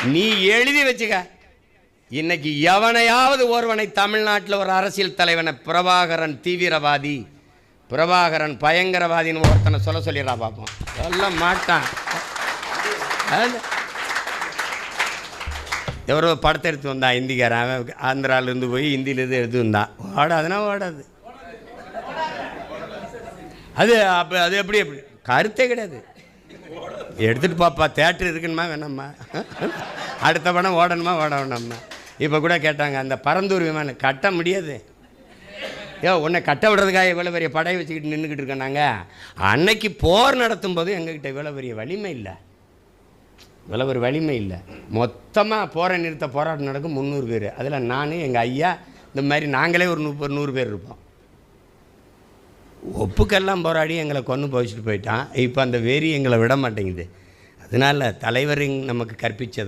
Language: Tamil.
நீ எழுதி வச்சுக்க. இன்னைக்கு எவனையாவது ஒருவனை தமிழ்நாட்டில் ஒரு அரசியல் தலைவனை பிரபாகரன் தீவிரவாதி, பிரபாகரன் பயங்கரவாதின்னு ஒருத்தனை சொல்லிடுறா பார்ப்போம். சொல்ல மாட்டான். எவரோ படத்தை எடுத்து வந்தான் இந்திக்காரன், ஆந்திராவிலேருந்து போய் ஹிந்தியிலேருந்து எடுத்து வந்தான். ஓடாதுன்னா ஓடாது. அது அப்போ அது எப்படி கருத்தே கிடையாது. எடுத்துகிட்டு பாப்பா, தேட்டர் இருக்குன்னுமா வேணாம்மா, அடுத்த படம் ஓடணுமா ஓட வேணாம்மா. இப்போ கூட கேட்டாங்க, அந்த பரந்தூர் விமானம் கட்ட முடியாது. உன்னை கட்ட விடுறதுக்காக இவ்வளோ பெரிய படையை வச்சுக்கிட்டு நின்றுக்கிட்டு இருக்கோம். நாங்கள் அன்னைக்கு போர் நடத்தும் போது எங்ககிட்ட இவ்வளோ பெரிய வலிமை இல்லை, இவ்வளோ ஒரு வலிமை இல்லை. மொத்தமாக போரை நிறுத்த போராட்டம் நடக்கும் 300 பேர். அதில் நான், எங்கள் ஐயா, இந்த மாதிரி நாங்களே ஒரு 100 பேர் இருப்போம். ஒப்புக்கெல்லாம் போராடி எங்களை கொன்று போயிட்டு போயிட்டான். இப்போ அந்த வெறி எங்களை விட மாட்டேங்குது. அதனால் தலைவர் நமக்கு கற்பித்தது